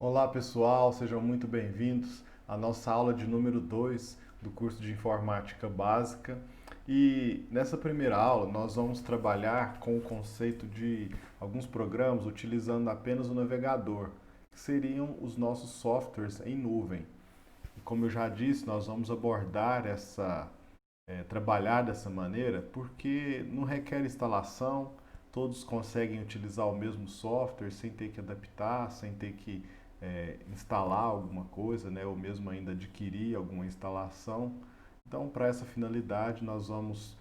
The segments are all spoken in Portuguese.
Olá pessoal, sejam muito bem-vindos à nossa aula de número 2 do curso de Informática Básica. E nessa primeira aula nós vamos trabalhar com o conceito de alguns programas utilizando apenas o navegador, que seriam os nossos softwares em nuvem. E como eu já disse, nós vamos abordar trabalhar dessa maneira porque não requer instalação, todos conseguem utilizar o mesmo software sem ter que adaptar, sem ter que instalar alguma coisa, né, ou mesmo ainda adquirir alguma instalação. Então, para essa finalidade, nós vamos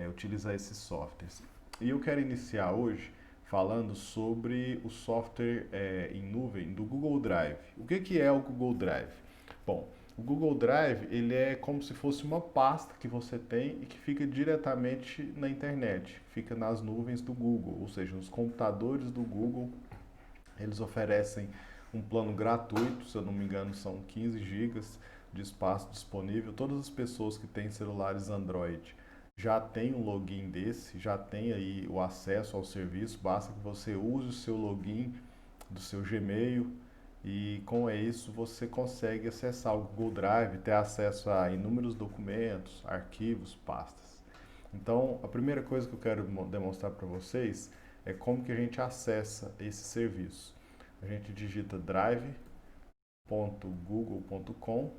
utilizar esses softwares. E eu quero iniciar hoje falando sobre o software em nuvem do Google Drive. O que é o Google Drive? Bom, o Google Drive ele é como se fosse uma pasta que você tem e que fica diretamente na internet, fica nas nuvens do Google, ou seja, nos computadores do Google. Eles oferecem um plano gratuito, se eu não me engano, são 15 gigas de espaço disponível. Todas as pessoas que têm celulares Android já têm um login desse, já tem aí o acesso ao serviço, basta que você use o seu login do seu Gmail e com isso você consegue acessar o Google Drive, ter acesso a inúmeros documentos, arquivos, pastas. Então, a primeira coisa que eu quero demonstrar para vocês é como que a gente acessa esse serviço. A gente digita drive.google.com.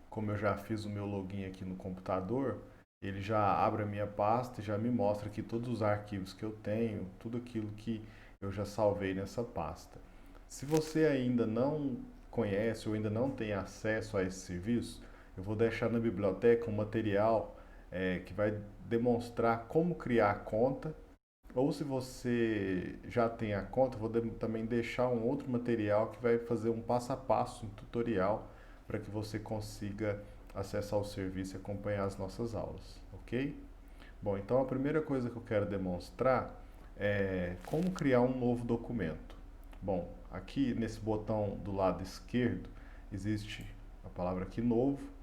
Como eu já fiz o meu login aqui no computador, ele já abre a minha pasta e já me mostra aqui todos os arquivos que eu tenho, tudo aquilo que eu já salvei nessa pasta. Se você ainda não conhece ou ainda não tem acesso a esse serviço, eu vou deixar na biblioteca um material que vai demonstrar como criar a conta. Ou se você já tem a conta, vou também deixar um outro material que vai fazer um passo a passo, um tutorial, para que você consiga acessar o serviço e acompanhar as nossas aulas, ok? Bom, então a primeira coisa que eu quero demonstrar é como criar um novo documento. Bom, aqui nesse botão do lado esquerdo existe a palavra aqui novo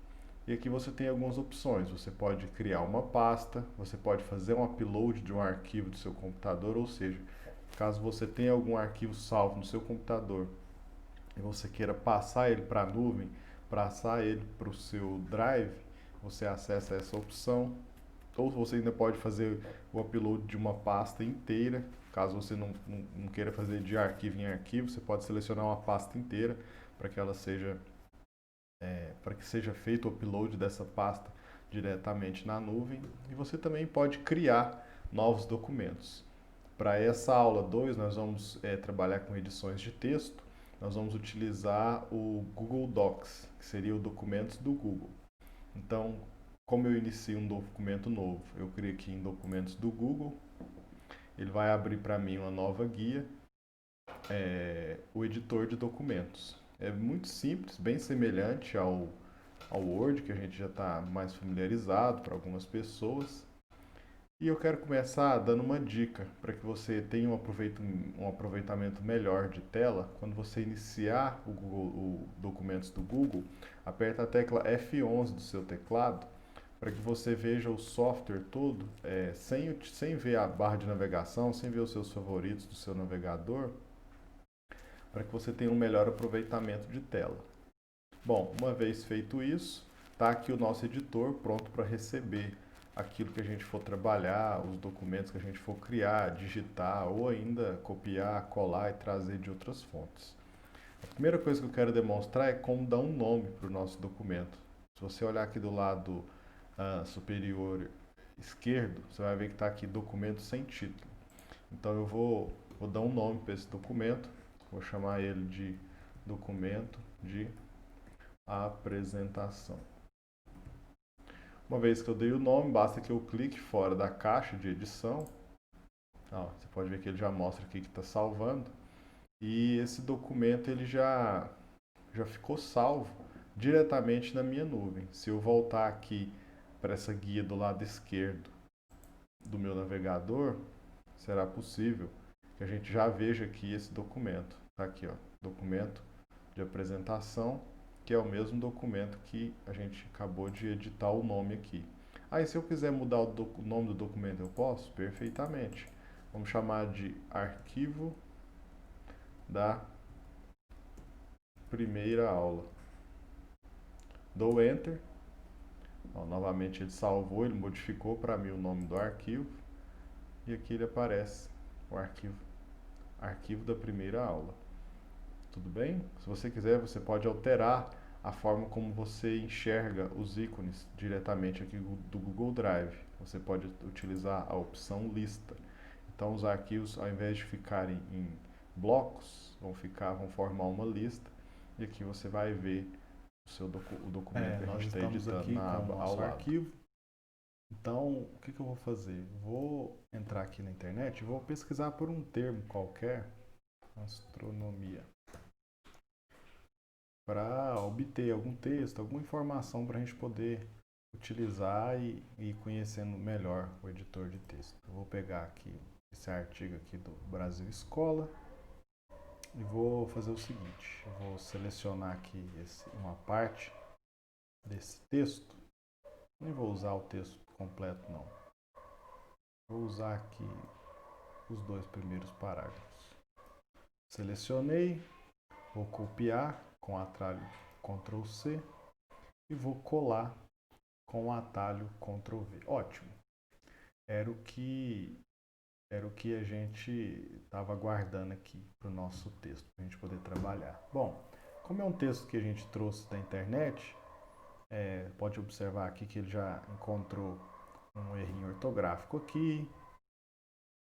e aqui você tem algumas opções. Você pode criar uma pasta, você pode fazer um upload de um arquivo do seu computador, ou seja, caso você tenha algum arquivo salvo no seu computador e você queira passar ele para a nuvem, passar ele para o seu drive, você acessa essa opção. Ou você ainda pode fazer o upload de uma pasta inteira. Caso você não queira fazer de arquivo em arquivo, você pode selecionar uma pasta inteira para que ela seja para que seja feito o upload dessa pasta diretamente na nuvem. E você também pode criar novos documentos. Para essa aula 2, nós vamos trabalhar com edições de texto. Nós vamos utilizar o Google Docs, que seria o documentos do Google. Então, como eu inicio um documento novo, eu clico aqui em documentos do Google, ele vai abrir para mim uma nova guia, o editor de documentos. É muito simples, bem semelhante ao Word, que a gente já está mais familiarizado para algumas pessoas. E eu quero começar dando uma dica para que você tenha um aproveitamento melhor de tela. Quando você iniciar o documentos do Google, aperta a tecla F11 do seu teclado para que você veja o software todo sem ver a barra de navegação, sem ver os seus favoritos do seu navegador, para que você tenha um melhor aproveitamento de tela. Bom, uma vez feito isso, está aqui o nosso editor pronto para receber aquilo que a gente for trabalhar, os documentos que a gente for criar, digitar ou ainda copiar, colar e trazer de outras fontes. A primeira coisa que eu quero demonstrar é como dar um nome para o nosso documento. Se você olhar aqui do lado superior esquerdo, você vai ver que está aqui documento sem título. Então eu vou dar um nome para esse documento, vou chamar ele de documento de apresentação. Uma vez que eu dei o nome, basta que eu clique fora da caixa de edição. Você pode ver que ele já mostra aqui que está salvando. E esse documento ele já ficou salvo diretamente na minha nuvem. Se eu voltar aqui para essa guia do lado esquerdo do meu navegador, será possível que a gente já veja aqui esse documento. Está aqui, ó, documento de apresentação, que é o mesmo documento que a gente acabou de editar o nome aqui. Aí, se eu quiser mudar o nome do documento, eu posso? Perfeitamente. Vamos chamar de arquivo da primeira aula. Dou Enter. Ó, novamente ele salvou, ele modificou para mim o nome do arquivo. E aqui ele aparece o arquivo da primeira aula. Tudo bem? Se você quiser, você pode alterar a forma como você enxerga os ícones diretamente aqui do Google Drive. Você pode utilizar a opção lista. Então os arquivos, ao invés de ficarem em blocos, vão formar uma lista. E aqui você vai ver o documento que a gente está editando na aba ao lado. Arquivo. Então, o que eu vou fazer? Vou entrar aqui na internet e vou pesquisar por um termo qualquer, astronomia, para obter algum texto, alguma informação para a gente poder utilizar e ir conhecendo melhor o editor de texto. Eu vou pegar aqui esse artigo aqui do Brasil Escola e vou fazer o seguinte, eu vou selecionar aqui uma parte desse texto, nem vou usar o texto completo não, vou usar aqui os 2 primeiros parágrafos. Selecionei, vou copiar com o atalho Ctrl C e vou colar com o atalho Ctrl V. Ótimo. Era o que a gente estava aguardando aqui para o nosso texto, para a gente poder trabalhar. Bom, como é um texto que a gente trouxe da internet, pode observar aqui que ele já encontrou um errinho ortográfico aqui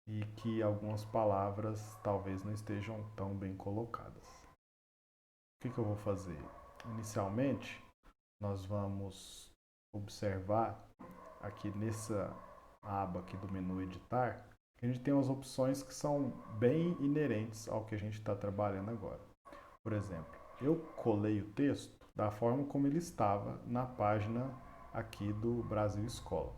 e que algumas palavras talvez não estejam tão bem colocadas. O que eu vou fazer? Inicialmente, nós vamos observar aqui nessa aba aqui do menu editar, que a gente tem umas opções que são bem inerentes ao que a gente está trabalhando agora. Por exemplo, eu colei o texto da forma como ele estava na página aqui do Brasil Escola.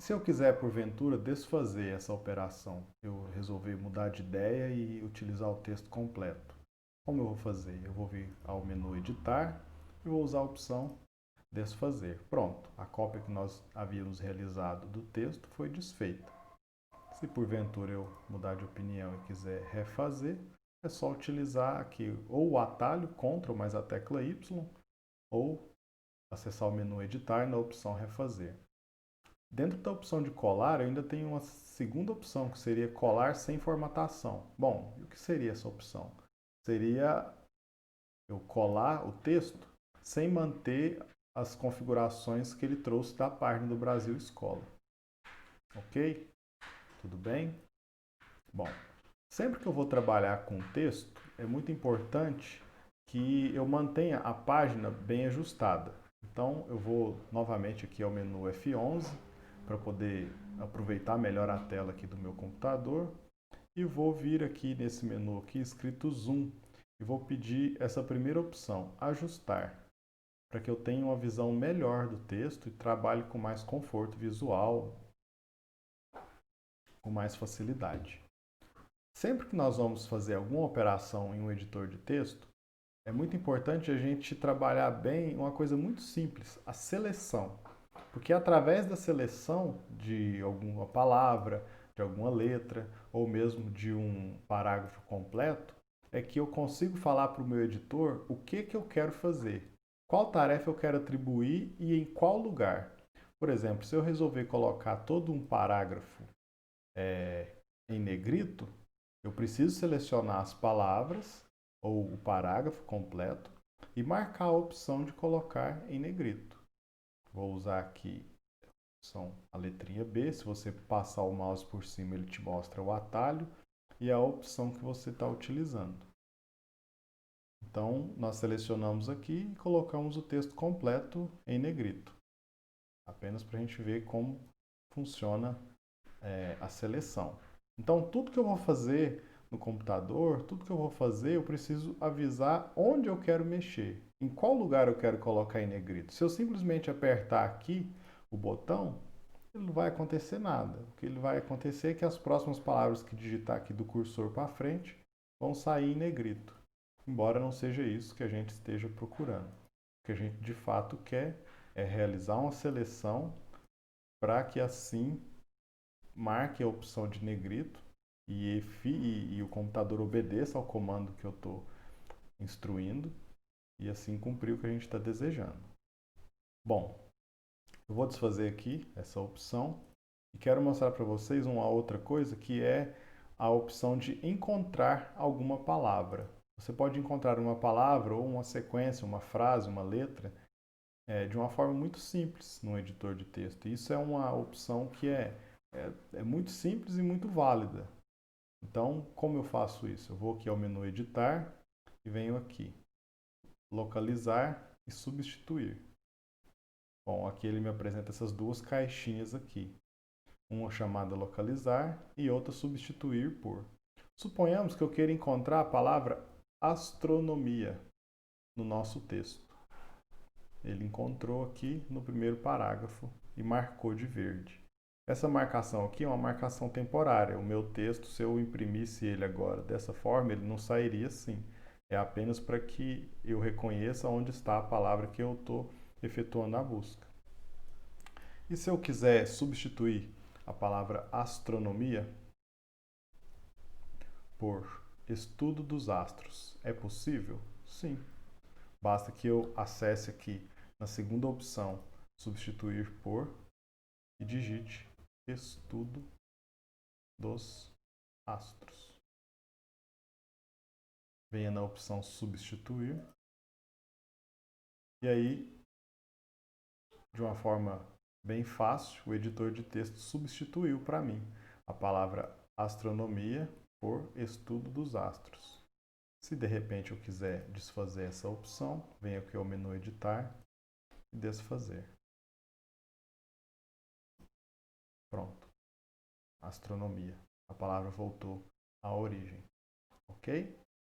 Se eu quiser, porventura, desfazer essa operação, eu resolver mudar de ideia e utilizar o texto completo. Como eu vou fazer? Eu vou vir ao menu editar e vou usar a opção desfazer. Pronto, a cópia que nós havíamos realizado do texto foi desfeita. Se porventura eu mudar de opinião e quiser refazer, é só utilizar aqui ou o atalho Ctrl mais a tecla Y ou acessar o menu editar na opção refazer. Dentro da opção de colar, eu ainda tenho uma segunda opção, que seria colar sem formatação. Bom, e o que seria essa opção? Seria eu colar o texto sem manter as configurações que ele trouxe da página do Brasil Escola. Ok? Tudo bem? Bom, sempre que eu vou trabalhar com texto, é muito importante que eu mantenha a página bem ajustada. Então, eu vou novamente aqui ao menu F11 para poder aproveitar melhor a tela aqui do meu computador e vou vir aqui nesse menu aqui escrito Zoom e vou pedir essa primeira opção, ajustar, para que eu tenha uma visão melhor do texto e trabalhe com mais conforto visual, com mais facilidade. Sempre que nós vamos fazer alguma operação em um editor de texto, é muito importante a gente trabalhar bem uma coisa muito simples, a seleção. Porque através da seleção de alguma palavra, de alguma letra, ou mesmo de um parágrafo completo, é que eu consigo falar para o meu editor o que eu quero fazer, qual tarefa eu quero atribuir e em qual lugar. Por exemplo, se eu resolver colocar todo um parágrafo em negrito, eu preciso selecionar as palavras ou o parágrafo completo e marcar a opção de colocar em negrito. Vou usar aqui a letrinha B. Se você passar o mouse por cima, ele te mostra o atalho e a opção que você está utilizando. Então, nós selecionamos aqui e colocamos o texto completo em negrito. Apenas para a gente ver como funciona a seleção. Então, tudo que eu vou fazer no computador, tudo que eu vou fazer, eu preciso avisar onde eu quero mexer, em qual lugar eu quero colocar em negrito. Se eu simplesmente apertar aqui o botão, não vai acontecer nada. O que ele vai acontecer é que as próximas palavras que digitar aqui do cursor para frente vão sair em negrito, embora não seja isso que a gente esteja procurando. O que a gente de fato quer é realizar uma seleção para que assim marque a opção de negrito e o computador obedeça ao comando que eu estou instruindo e assim cumprir o que a gente está desejando. Bom, eu vou desfazer aqui essa opção e quero mostrar para vocês uma outra coisa que é a opção de encontrar alguma palavra. Você pode encontrar uma palavra ou uma sequência, uma frase, uma letra, de uma forma muito simples no editor de texto. Isso é uma opção que é muito simples e muito válida. Então, como eu faço isso? Eu vou aqui ao menu Editar e venho aqui, Localizar e Substituir. Bom, aqui ele me apresenta essas duas caixinhas aqui. Uma chamada Localizar e outra Substituir por. Suponhamos que eu queira encontrar a palavra astronomia no nosso texto. Ele encontrou aqui no primeiro parágrafo e marcou de verde. Essa marcação aqui é uma marcação temporária. O meu texto, se eu imprimisse ele agora dessa forma, ele não sairia assim. É apenas para que eu reconheça onde está a palavra que eu estou efetuando a busca. E se eu quiser substituir a palavra astronomia por estudo dos astros, é possível? Sim. Basta que eu acesse aqui na segunda opção, substituir por, e digite estudo dos astros. Venha na opção substituir. E aí, de uma forma bem fácil, o editor de texto substituiu para mim a palavra astronomia por estudo dos astros. Se de repente eu quiser desfazer essa opção, venho aqui ao menu editar e desfazer. Pronto. Astronomia. A palavra voltou à origem. Ok?